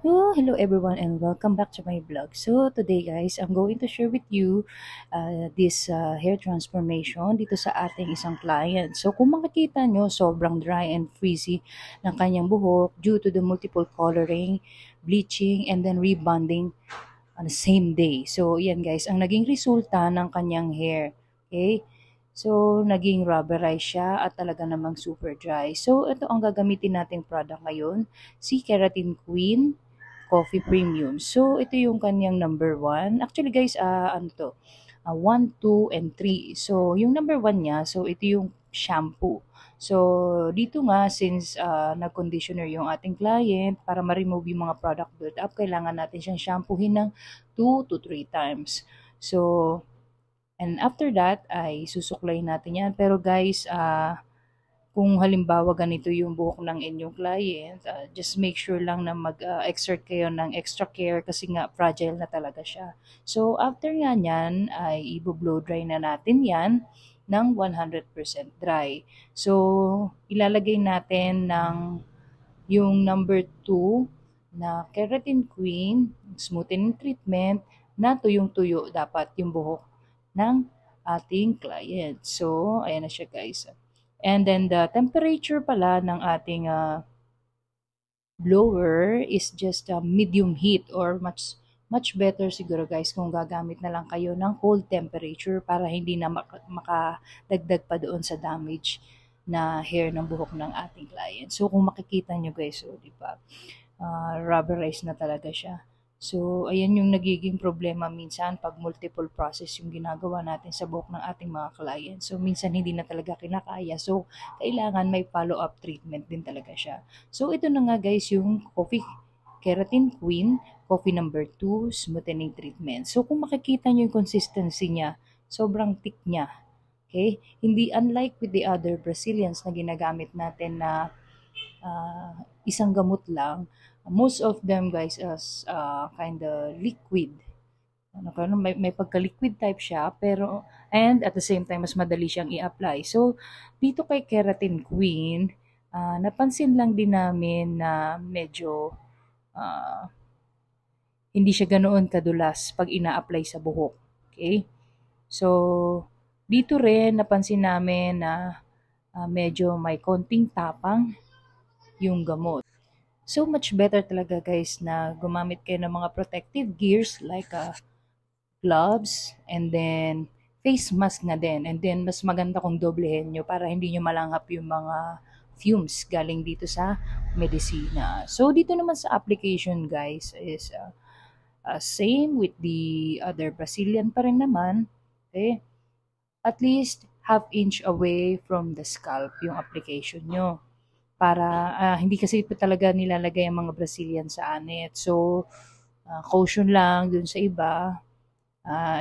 Oh, hello everyone and welcome back to my vlog. So today guys, I'm going to share with you this hair transformation dito sa ating isang client. So kung makikita nyo, sobrang dry and frizzy ng kanyang buhok due to the multiple coloring, bleaching, and then rebonding on the same day. So yan guys, ang naging resulta ng kanyang hair. Okay? So, naging rubberized siya at talaga namang super dry. So, ito ang gagamitin nating product ngayon, si Keratin Queen Coffee Premium. So, ito yung kanyang number one. Actually guys, ano to? 1, 2, and 3. So, yung number one niya, so ito yung shampoo. So, dito nga, since nag-conditioner yung ating client, para ma-remove yung mga product build-up, kailangan natin siyang shampoohin ng 2 to 3 times. So, and after that, ay susuklayin natin yan. Pero guys, kung halimbawa ganito yung buhok ng inyong client, just make sure lang na mag-exert kayo ng extra care kasi nga fragile na talaga siya. So, after nga nyan, ay i-blow dry na natin yan ng 100% dry. So, ilalagay natin ng yung number 2 na Keratin Queen, smoothing treatment, na tuyong-tuyo dapat yung buhok ng ating client. So, ayan na siya guys. And then the temperature pala ng ating blower is just medium heat or much better siguro guys kung gagamit na lang kayo ng cold temperature para hindi na makadagdag pa doon sa damage na hair ng buhok ng ating client. So kung makikita nyo guys, so, di ba? Rubberized na talaga siya. So, ayan yung nagiging problema minsan pag multiple process yung ginagawa natin sa buhok ng ating mga clients. So, minsan hindi na talaga kinakaya. So, kailangan may follow-up treatment din talaga siya. So, ito na nga guys yung Coffee Keratin Queen, Coffee number 2, smoothening treatment. So, kung makikita nyo yung consistency niya, sobrang thick niya. Okay? Hindi unlike with the other Brazilians na ginagamit natin na isang gamot lang, most of them guys is kind of liquid. May pagka-liquid type siya, pero, and at the same time, mas madali siyang i-apply. So, dito kay Keratin Queen, napansin lang din namin na medyo ah, hindi siya ganoon kadulas pag ina-apply sa buhok. Okay? So, dito rin napansin namin na medyo may konting tapang yung gamot. So much better talaga guys na gumamit kayo ng mga protective gears like gloves and then face mask na din. And then mas maganda kung doblehin nyo para hindi nyo malanghap yung mga fumes galing dito sa medisina. So dito naman sa application guys is same with the other Brazilian pa rin naman. Okay? At least half inch away from the scalp yung application nyo para hindi kasi po talaga nilalagay ang mga Brazilian sa anit. So, caution lang dun sa iba.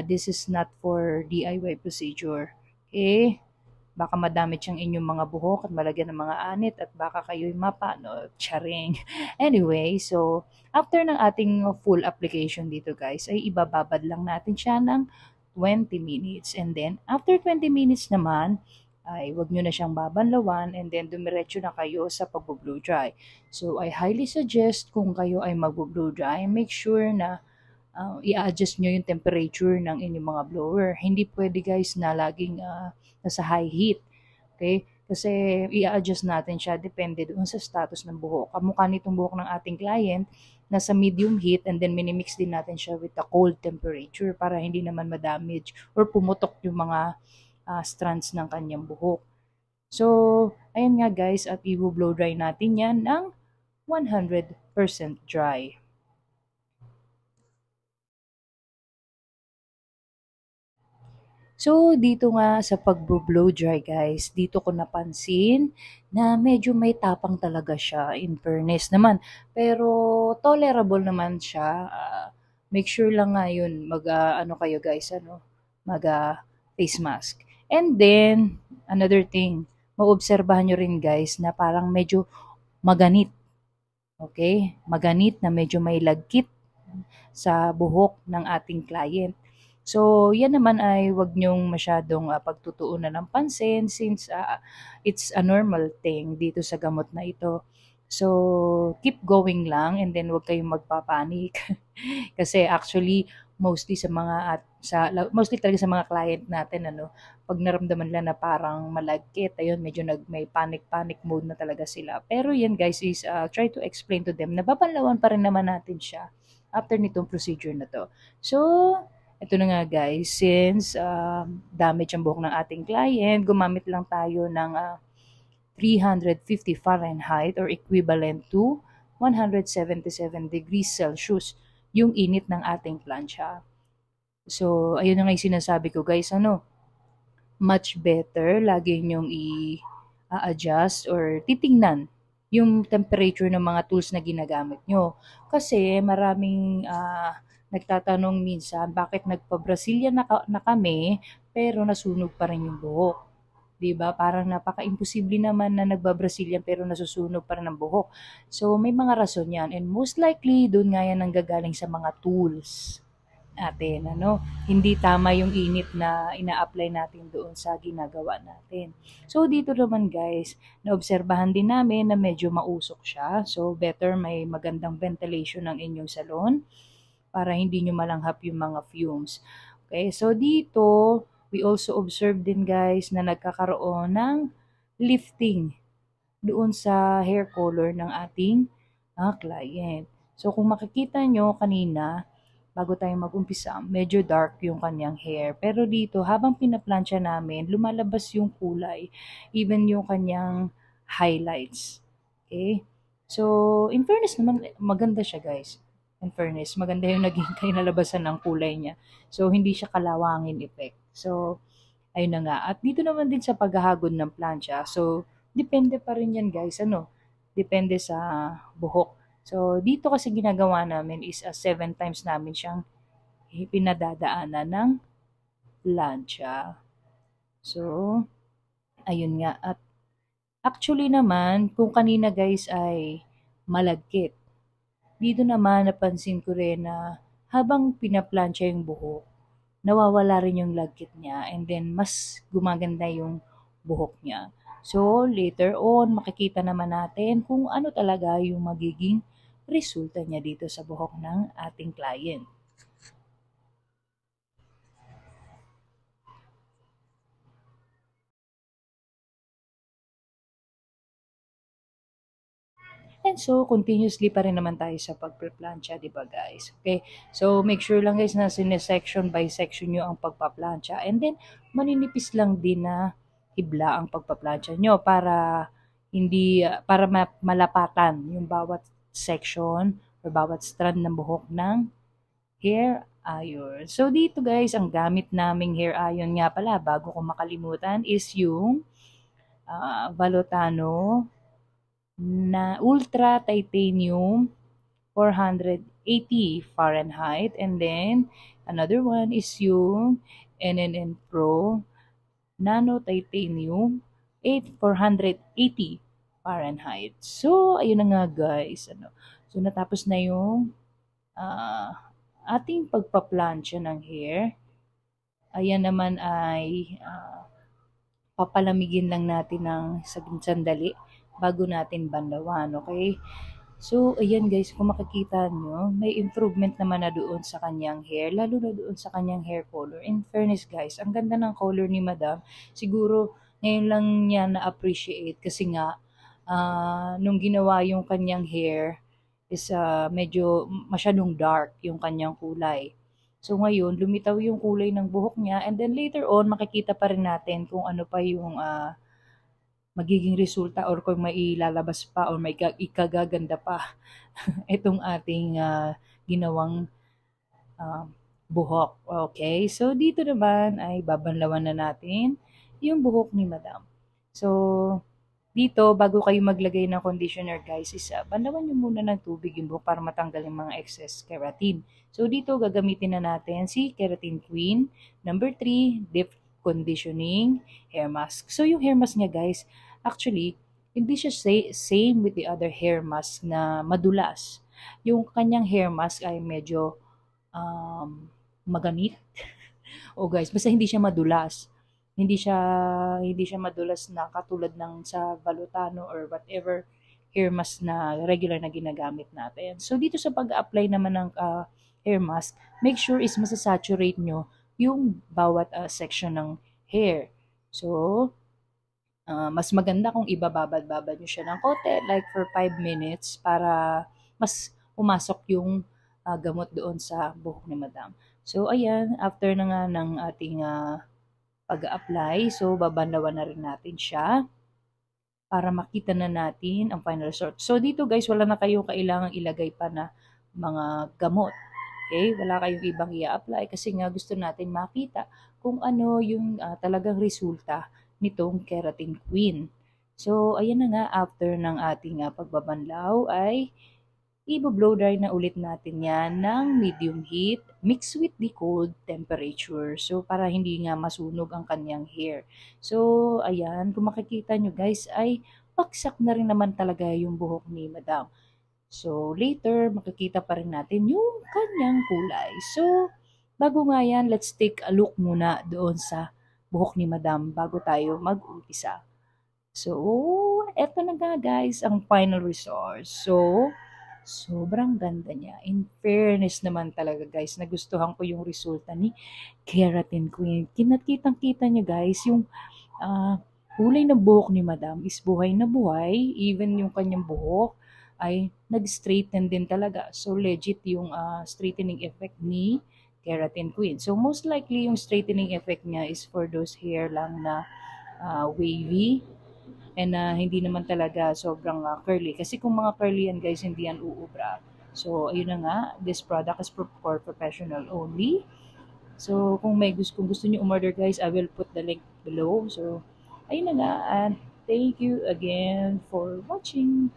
This is not for DIY procedure. Okay? Baka madamage ang inyong mga buhok at malagyan ng mga anit at baka kayo'y mapano, charing. Anyway, so after ng ating full application dito guys, ay ibababad lang natin siya ng 20 minutes. And then, after 20 minutes naman, ay wag nyo na siyang babanlawan and then dumiretso na kayo sa pagbo-blow dry. So, I highly suggest kung kayo ay magbo-blow dry, make sure na i-adjust nyo yung temperature ng inyong mga blower. Hindi pwede guys na laging nasa high heat. Okay? Kasi i-adjust natin siya depende doon sa status ng buhok. Kamukha nitong buhok ng ating client, nasa medium heat and then minimix din natin siya with the cold temperature para hindi naman ma-damage or pumutok yung mga strands ng kanyang buhok. So, ayan nga guys, at i-blow dry natin yan ng 100% dry. So, dito nga sa pagbo-blow dry guys, dito ko napansin na medyo may tapang talaga siya in fairness naman. Pero tolerable naman siya. Make sure lang nga yun, ano kayo guys, mag face mask. And then, another thing, maobserbahan nyo rin guys na parang medyo maganit. Okay? Maganit na medyo may lagkit sa buhok ng ating client. So, yan naman ay wag niyong masyadong pagtutuunan ng pansin since it's a normal thing dito sa gamot na ito. So, keep going lang and then huwag kayong magpapanik. Kasi actually, mostly sa mga mostly talaga sa mga client natin ano, pag naramdaman nila na parang malagkit, ayun medyo may panic mode na talaga sila. Pero yan guys is try to explain to them na babanlawan pa rin naman natin siya after nitong procedure na to. So, ito na nga guys, since damage ang buhok ng ating client, gumamit lang tayo ng 350 Fahrenheit or equivalent to 177 degrees Celsius yung init ng ating plancha. So, ayun na nga yung sinasabi ko guys, ano, much better lagi nyong i-adjust or titingnan yung temperature ng mga tools na ginagamit nyo. Kasi maraming nagtatanong minsan, bakit nagpa-Brazilian na kami pero nasunog pa rin yung buhok. 'Di ba? Parang napaka-imposible naman na nagba-Brazilian pero nasusunog pa rin ang buhok. So, may mga rason 'yan and most likely doon nga 'yan nanggagaling sa mga tools natin, ano? Hindi tama yung init na ina-apply natin doon sa ginagawa natin. So, dito naman guys, naobserbahan din namin na medyo mausok siya. So, better may magandang ventilation ng inyong salon para hindi nyo malanghap yung mga fumes. Okay, so dito, we also observe din guys na nagkakaroon ng lifting doon sa hair color ng ating client. So kung makikita nyo kanina, bago tayo mag-umpisa, medyo dark yung kanyang hair. Pero dito, habang pinaplansya namin, lumalabas yung kulay, even yung kanyang highlights. Okay? So, in fairness naman, maganda siya guys. In fairness, maganda yung naging kinalabasan ng kulay niya. So, hindi siya kalawangin effect. So, ayun na nga. At dito naman din sa paghahagod ng plancha. So, depende pa rin yan guys. Ano? Depende sa buhok. So, dito kasi ginagawa namin is 7 times namin siyang pinadadaanan ng plancha. So, ayun nga. At actually naman, kung kanina guys ay malagkit, dito naman napansin ko rin na habang pinaplansya yung buhok, nawawala rin yung lagkit niya and then mas gumaganda yung buhok niya. So, later on, makikita naman natin kung ano talaga yung magiging resulta niya dito sa buhok ng ating client. And so, continuously pa rin naman tayo sa pagpaplansya, di ba guys? Okay? So, make sure lang guys na sinesection by section nyo ang pagpaplansya. And then, maninipis lang din na hibla ang pagpaplansya nyo para hindi, para malapatan yung bawat section or bawat strand ng buhok ng hair iron. So, dito guys, ang gamit naming hair iron nga pala, bago ko makalimutan, is yung Valotano na Ultra Titanium 480 Fahrenheit, and then another one is yung NNN Pro Nano Titanium 480 Fahrenheit. So, ayun na nga guys. Ano. So, natapos na yung ating pagpaplansya ng hair. Ayan naman ay papalamigin lang natin ng sandali bago natin banlawan, okay? So, ayan guys, kung makikita nyo, may improvement naman na doon sa kanyang hair, lalo na doon sa kanyang hair color. In fairness guys, ang ganda ng color ni Madam. Siguro, ngayon lang niya na-appreciate kasi nga, nung ginawa yung kanyang hair, is medyo masyadong dark yung kanyang kulay. So ngayon, lumitaw yung kulay ng buhok niya and then later on, makikita pa rin natin kung ano pa yung magiging resulta or kung may ilalabas pa or may ikagaganda pa itong ating ginawang uh, buhok. Okay, so dito naman ay babanlawan na natin yung buhok ni Madam. So, dito, bago kayo maglagay ng conditioner guys, is banlawan nyo muna ng tubig yung buhok para matanggal yung mga excess keratin. So, dito gagamitin na natin si Keratin Queen. Number 3, deep conditioning hair mask. So, yung hair mask niya guys, actually, hindi siya same with the other hair mask na madulas. Yung kanyang hair mask ay medyo maganit. O guys, basta hindi siya madulas. Hindi siya madulas na katulad ng sa Valutano or whatever hair mask na regular na ginagamit natin. So dito sa pag-apply naman ng hair mask, make sure is masasaturate nyo yung bawat section ng hair. So, mas maganda kung ibababad-babad nyo siya ng konti, like for 5 minutes, para mas pumasok yung gamot doon sa buhok ni madam. So, ayan, after na nga ng ating pag-apply, so babanlawan na rin natin siya para makita na natin ang final result. So, dito guys, wala na kayong kailangang ilagay pa na mga gamot. Okay? Wala kayong ibang i-apply kasi nga gusto natin makita kung ano yung talagang resulta nitong Keratin Queen. So, ayan na nga, after ng ating pagbabanlaw ay i-blow dry na ulit natin yan ng medium heat mixed with the cold temperature. So, para hindi nga masunog ang kanyang hair. So, ayan, kung makikita nyo guys ay paksak na rin naman talaga yung buhok ni madam. So, later, makikita pa rin natin yung kanyang kulay. So, bago nga yan, let's take a look muna doon sa buhok ni madam bago tayo mag-umpisa. So, eto na nga guys, ang final result. So, sobrang ganda niya. In fairness naman talaga guys, nagustuhan ko yung resulta ni Keratin Queen. Kitang-kita niyo guys, yung kulay ng buhok ni madam is buhay na buhay. Even yung kanyang buhok ay nag-straighten din talaga. So, legit yung straightening effect ni Keratin Queen. So, most likely yung straightening effect niya is for those hair lang na wavy and hindi naman talaga sobrang curly. Kasi kung mga curly yan guys, hindi yan uubra. So, ayun na nga, this product is for professional only. So, kung gusto niyo umorder guys, I will put the link below. So, ayun na nga, and thank you again for watching.